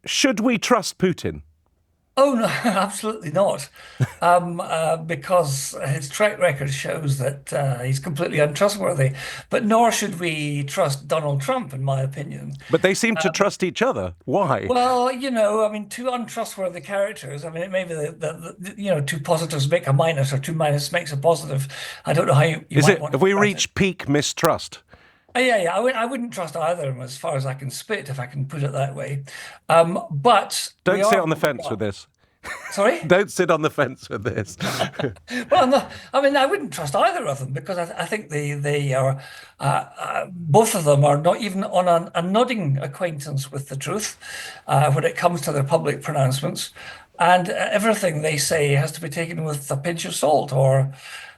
should we trust Putin? Oh no, absolutely not. Because his track record shows that he's completely untrustworthy. But nor should we trust Donald Trump, in my opinion. But they seem to trust each other. Why? Well, I mean, two untrustworthy characters. I mean, it may be two positives make a minus, or two minus makes a positive. I don't know how you Is might it, want have to we look at it. reached peak mistrust? Yeah. I wouldn't trust either of them as far as I can spit, if I can put it that way. But we Don't sit are on the where we fence with are. this. Sorry? Don't sit on the fence with this. Well, no, I mean, I wouldn't trust either of them because I think they are both of them are not even on a nodding acquaintance with the truth when it comes to their public pronouncements, and everything they say has to be taken with a pinch of salt, or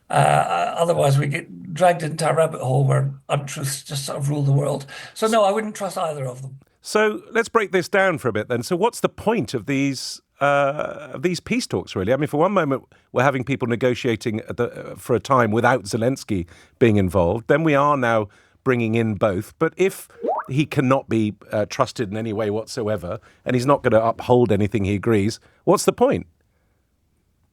otherwise we get dragged into a rabbit hole where untruths just sort of rule the world. So no, I wouldn't trust either of them. So let's break this down for a bit then. So what's the point of these peace talks, really? I mean, for one moment, we're having people negotiating for a time without Zelenskyy being involved. Then we are now bringing in both. But if he cannot be trusted in any way whatsoever, and he's not going to uphold anything he agrees, what's the point?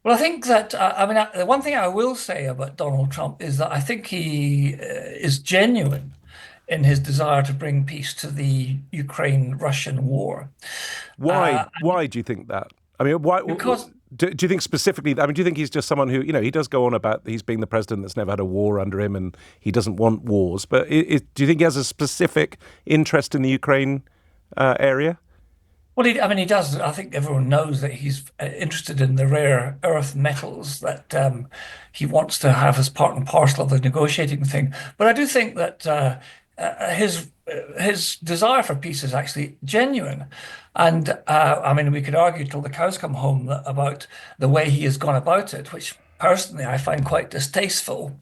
Well, I think that, the one thing I will say about Donald Trump is that I think he is genuine in his desire to bring peace to the Ukraine-Russian war. Why? Why do you think that? I mean, why? Because Do you think specifically? I mean, do you think he's just someone who, he does go on about he's being the president that's never had a war under him, and he doesn't want wars? But do you think he has a specific interest in the Ukraine area? Well, he does. I think everyone knows that he's interested in the rare earth metals that he wants to have as part and parcel of the negotiating thing. But I do think that his desire for peace is actually genuine. And we could argue till the cows come home about the way he has gone about it, which personally I find quite distasteful.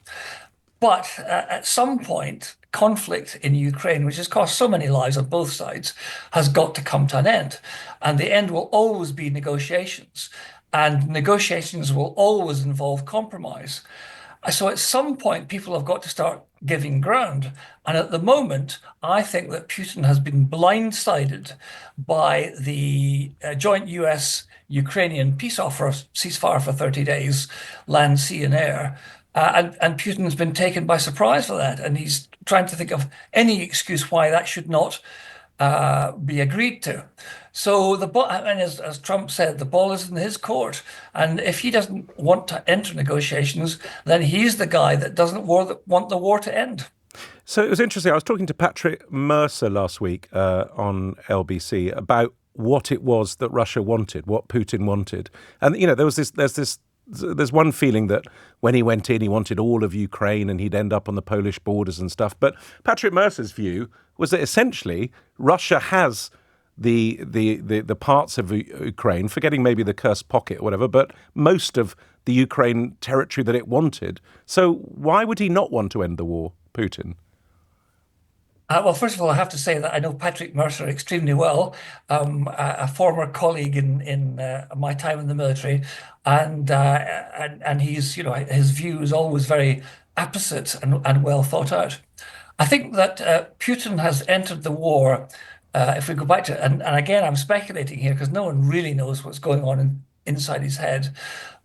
But at some point, conflict in Ukraine, which has cost so many lives on both sides, has got to come to an end. And the end will always be negotiations. And negotiations will always involve compromise. So at some point, people have got to start giving ground. And at the moment, I think that Putin has been blindsided by the joint US Ukrainian peace offer, ceasefire for 30 days, land, sea, and air. And Putin has been taken by surprise for that. And he's trying to think of any excuse why that should not be agreed to. So the ball, and as Trump said, the ball is in his court. And if he doesn't want to enter negotiations, then he's the guy that doesn't want the war to end. So it was interesting. I was talking to Patrick Mercer last week on LBC about what it was that Russia wanted, what Putin wanted, and there's one feeling that when he went in, he wanted all of Ukraine and he'd end up on the Polish borders and stuff. But Patrick Mercer's view was that essentially Russia has the parts of Ukraine, forgetting maybe the Kursk pocket or whatever, but most of the Ukraine territory that it wanted. So why would he not want to end the war, Putin? Well, first of all, I have to say that I know Patrick Mercer extremely well, a former colleague in my time in the military, and he's his view is always very apposite and well thought out. I think that Putin has entered the war. If we go back to and again, I'm speculating here because no one really knows what's going on inside his head.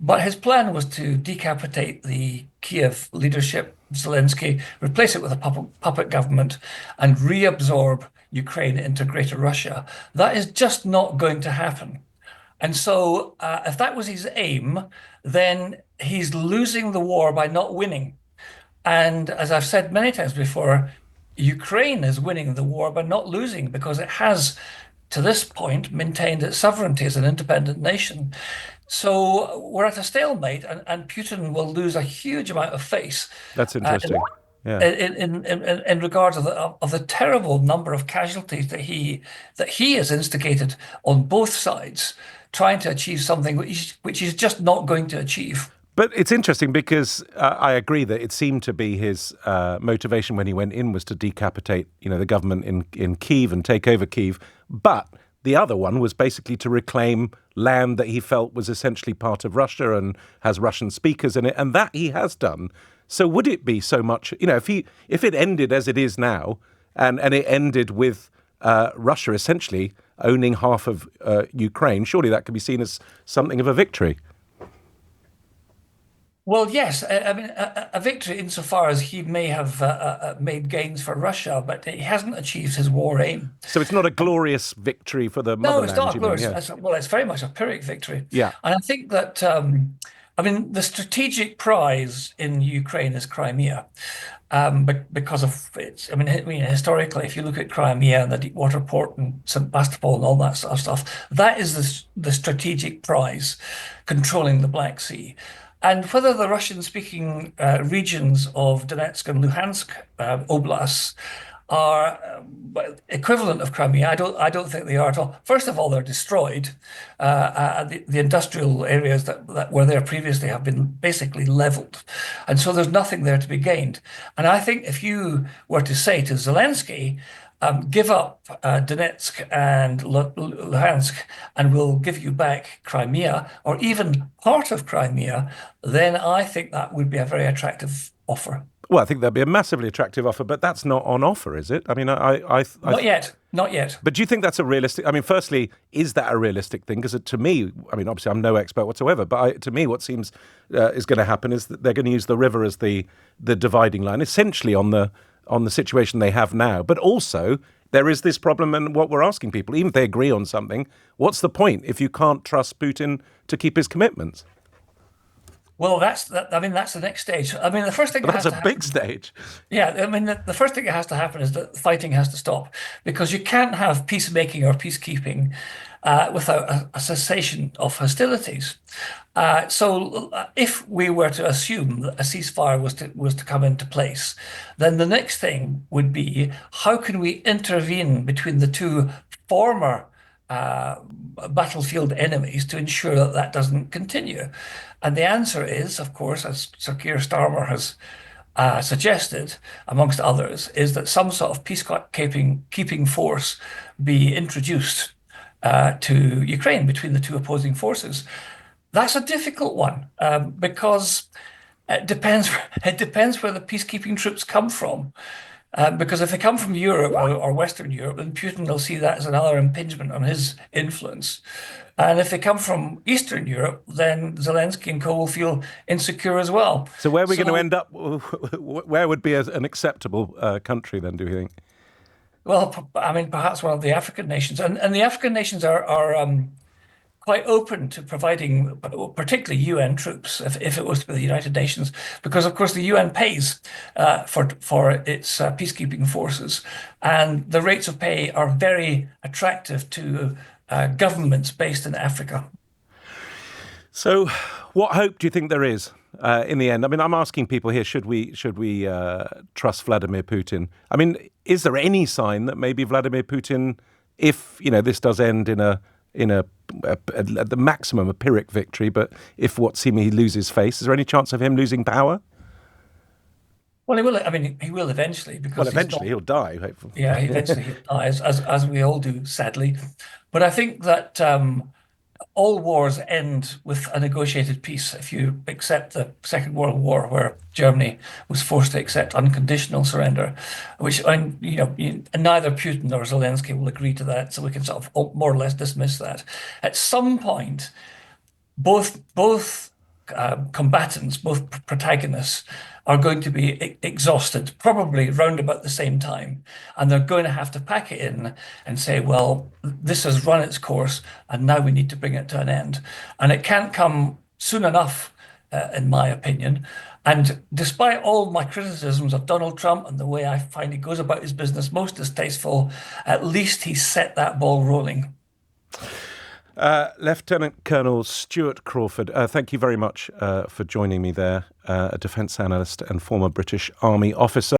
But his plan was to decapitate the Kiev leadership, Zelenskyy, replace it with a puppet government, and reabsorb Ukraine into Greater Russia. That is just not going to happen. And so, if that was his aim, then he's losing the war by not winning. And as I've said many times before, Ukraine is winning the war by not losing because it has, to this point, maintained its sovereignty as an independent nation. So we're at a stalemate, and Putin will lose a huge amount of face That's uh, interesting. Yeah. in regards of the terrible number of casualties that he has instigated on both sides, trying to achieve something which he's just not going to achieve. But it's interesting because I agree that it seemed to be his motivation when he went in was to decapitate, the government in Kyiv and take over Kyiv. But the other one was basically to reclaim land that he felt was essentially part of Russia and has Russian speakers in it, and that he has done. So would it be so much, if it ended as it is now, and it ended with Russia essentially owning half of Ukraine. Surely that could be seen as something of a victory. Well, yes, I mean, a victory insofar as he may have made gains for Russia, but he hasn't achieved his war aim. So it's not a glorious victory for the No, it's motherland, not a you mean? glorious. Yeah. Well, it's very much a Pyrrhic victory. Yeah. And I think that, I mean, the strategic prize in Ukraine is Crimea. But because of its, I mean, historically, if you look at Crimea and the deep water port and Sebastopol and all that sort of stuff, that is the strategic prize, controlling the Black Sea. And whether the Russian-speaking regions of Donetsk and Luhansk oblasts are equivalent of Crimea, I don't think they are at all. First of all, they're destroyed. The industrial areas that were there previously have been basically leveled, and so there's nothing there to be gained. And I think if you were to say to Zelenskyy, give up Donetsk and Luhansk, and we'll give you back Crimea, or even part of Crimea, then I think that would be a very attractive offer. Well, I think that'd be a massively attractive offer, but that's not on offer, is it? I mean, Not yet. Not yet. But do you think that's a realistic? I mean, firstly, is that a realistic thing? Because to me, I mean, obviously, I'm no expert whatsoever, but to me, what seems is going to happen is that they're going to use the river as the dividing line, essentially on the situation they have now. But also, there is this problem, and what we're asking people, even if they agree on something, what's the point if you can't trust Putin to keep his commitments? Well, I mean, that's the next stage. I mean, the first thing That's a big stage. Yeah, I mean, the first thing that has to happen is that fighting has to stop, because you can't have peacemaking or peacekeeping without a cessation of hostilities. So if we were to assume that a ceasefire was to come into place, then the next thing would be, how can we intervene between the two former battlefield enemies to ensure that that doesn't continue? And the answer is, of course, as Sir Keir Starmer has suggested, amongst others, is that some sort of peacekeeping force be introduced to Ukraine between the two opposing forces. That's a difficult one because it depends where the peacekeeping troops come from. Because if they come from Europe or Western Europe, then Putin will see that as another impingement on his influence. And if they come from Eastern Europe, then Zelenskyy and co will feel insecure as well. So where are we going to end up? Where would be an acceptable country then, do you think? Well, I mean, perhaps one of the African nations. And the African nations are quite open to providing, particularly UN troops, if it was to be the United Nations, because of course the UN pays for its peacekeeping forces, and the rates of pay are very attractive to governments based in Africa. So, what hope do you think there is in the end? I mean, I'm asking people here: should we trust Vladimir Putin? I mean, is there any sign that maybe Vladimir Putin, if this does end in at the maximum a Pyrrhic victory, but if what seemingly he loses face, is there any chance of him losing power? Well, he will. I mean, he will eventually, because eventually he'll die. Hopefully. Yeah, eventually he'll die, as we all do, sadly. But I think that all wars end with a negotiated peace. If you accept the Second World War, where Germany was forced to accept unconditional surrender, which neither Putin nor Zelenskyy will agree to that, so we can sort of more or less dismiss that. At some point, both combatants, both protagonists, are going to be exhausted, probably round about the same time. And they're going to have to pack it in and say, well, this has run its course, and now we need to bring it to an end. And it can't come soon enough, in my opinion. And despite all my criticisms of Donald Trump and the way I find he goes about his business most distasteful, at least he's set that ball rolling. Lieutenant Colonel Stuart Crawford, thank you very much for joining me there, a defence analyst and former British Army officer.